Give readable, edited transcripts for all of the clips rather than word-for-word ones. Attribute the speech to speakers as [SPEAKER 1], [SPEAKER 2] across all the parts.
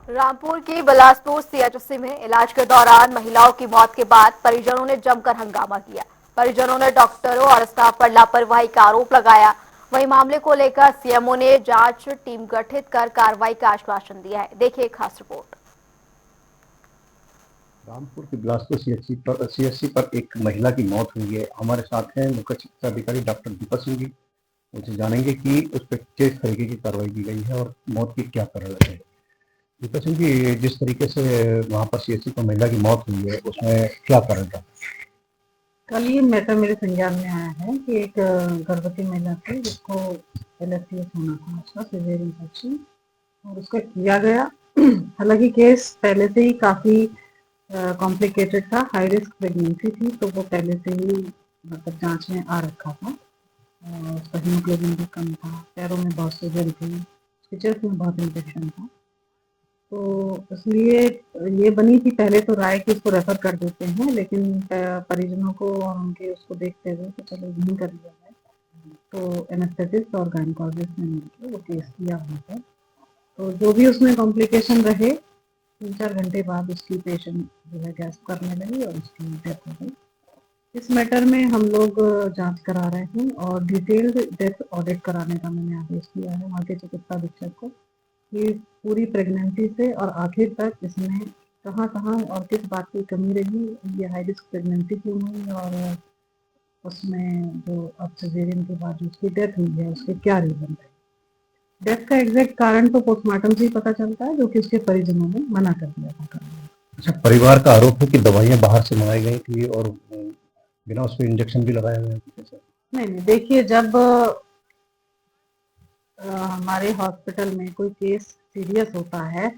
[SPEAKER 1] रामपुर की बिलासपुर सीएचसी में इलाज के दौरान महिलाओं की मौत के बाद परिजनों ने जमकर हंगामा किया। परिजनों ने डॉक्टरों और स्टाफ पर लापरवाही का आरोप लगाया। वहीं मामले को लेकर सीएमओ ने जांच टीम गठित कर कार्रवाई का आश्वासन दिया है। देखिए खास रिपोर्ट।
[SPEAKER 2] रामपुर के बिलासपुर सीएचसी पर एक महिला की मौत हुई है। हमारे साथ हैं मुख्य चिकित्सा अधिकारी डॉक्टर दीपक सिंह जी। उनसे जानेंगे कि उस पर किस तरीके की कार्रवाई की गई है और मौत की क्या कारण है। दीपक सिंह जी, जिस तरीके से वहाँ पर सीएचसी पर महिला की मौत हुई है उसमें क्या कारण था?
[SPEAKER 3] कल ये मैटर मेरे संज्ञान में आया है कि एक गर्भवती महिला थी जिसको LFTS होना था, उसका सीवियर इन्फेक्शन, और उसका किया गया। हालांकि केस पहले से ही काफी कॉम्प्लिकेटेड था, हाई रिस्क प्रेगनेंसी थी, तो वो पहले से ही मतलब जांच में आ रखा था। उसका हीमोग्लोबिन भी कम था, पैरों में बहुत सूजन थी, चेस्ट में बहुत इन्फेक्शन था। तो इसलिए ये बनी थी पहले तो राय कि इसको रेफर कर देते हैं, लेकिन परिजनों को और उनके उसको देखते हुए तो चलो नहीं कर दिया जाए। तो एनेस्थेटिस्ट और गायनेकोलॉजिस्ट ने मिलकर वो केस किया वहाँ पर। तो जो भी उसमें कॉम्प्लिकेशन रहे, 3-4 घंटे बाद उसकी पेशेंट जो है गैस करने लगी और उसकी डेथ हो गई। इस मैटर में हम लोग जांच करा रहे हैं और डिटेल्ड डेथ ऑडिट कराने का मैंने आदेश दिया है वहाँ के चिकित्सा अधीक्षक को कि पूरी प्रेगनेंसी से और आखिर तक इसमें कहाँ-कहाँ और किस बात की कमी रही, ये हाई रिस्क प्रेगनेंसी क्यों हुई और उसमें जो अब सिजेरियन के बाद उसकी डेथ हुई है उसके क्या रीजन थे। डेथ का एग्जैक्ट कारण तो पोस्टमार्टम से ही पता चलता है, जो कि उसके परिजनों ने मना कर दिया था करने।
[SPEAKER 2] अच्छा, परिवार का आरोप है कि दवाइयाँ बाहर से मंगाई गई थी और बिना उस पर इंजेक्शन भी लगाए हुए हैं।
[SPEAKER 3] नहीं, देखिए, जब हमारे हॉस्पिटल में कोई केस सीरियस होता है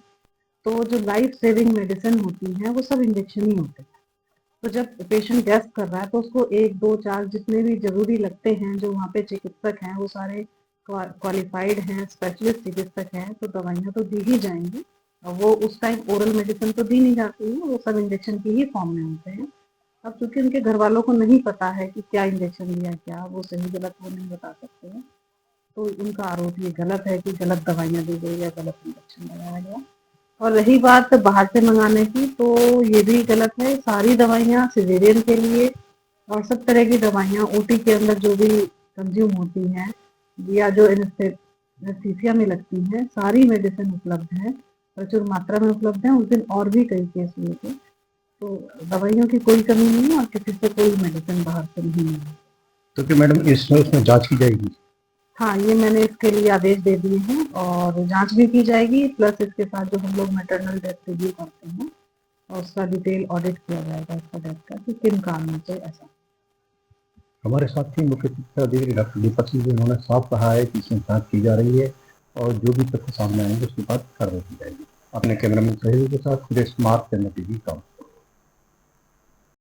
[SPEAKER 3] तो जो लाइफ सेविंग मेडिसिन होती है वो सब इंजेक्शन ही होते हैं। तो जब पेशेंट गैस कर रहा है तो उसको 1, 2, 4 जितने भी जरूरी लगते हैं, जो वहाँ पे चिकित्सक हैं वो सारे क्वालिफाइड हैं, स्पेशलिस्ट चिकित्सक हैं, तो दवाइयाँ तो दी ही जाएंगी। और वो उस टाइम ओरल मेडिसिन तो दी नहीं जाती है, वो सब इंजेक्शन की ही फॉर्म में होते हैं। अब चूंकि उनके घर वालों को नहीं पता है कि क्या इंजेक्शन दिया, क्या वो सही गलत वो नहीं बता सकते हैं, तो उनका आरोप ये गलत है कि गलत दवाइयाँ दी गई या गलत इंजेक्शन लगाया गया। और रही बात बाहर से मंगाने की, तो ये भी गलत है। सारी दवाइयाँ सिजेरियन के लिए और सब तरह की दवाइयाँ ओटी के अंदर जो भी कंज्यूम होती हैं या जो एनेस्थीसिया में लगती हैं, सारी मेडिसिन उपलब्ध है, प्रचुर मात्रा में उपलब्ध है। उस दिन और भी कई केस हुए थे, तो दवाइयों की कोई कमी नहीं है और किसी से कोई मेडिसिन बाहर से नहीं है।
[SPEAKER 2] तो कि मैडम इसमें जांच की जाएगी?
[SPEAKER 3] हाँ, ये मैंने इसके लिए आदेश दे दिए हैं और जांच भी की जाएगी, प्लस इसके साथ जो हम लोग मैटरनल डेथ रिव्यू करते हैं और उसका डिटेल ऑडिट किया जाएगा इसका डेथ का कि किन कारणों से ऐसा।
[SPEAKER 2] हमारे साथ ही मुख्य चिकित्सा अधिकारी डॉक्टर दीपक सिंह जी, उन्होंने साफ कहा है कि इसमें जांच की जा रही है और जो भी तथ्य सामने आएंगे उसके बाद कार्रवाई की जाएगी। अपने कैमरामैन सहयोगी के साथ सुरेश कुमार, चंद्र टीवी।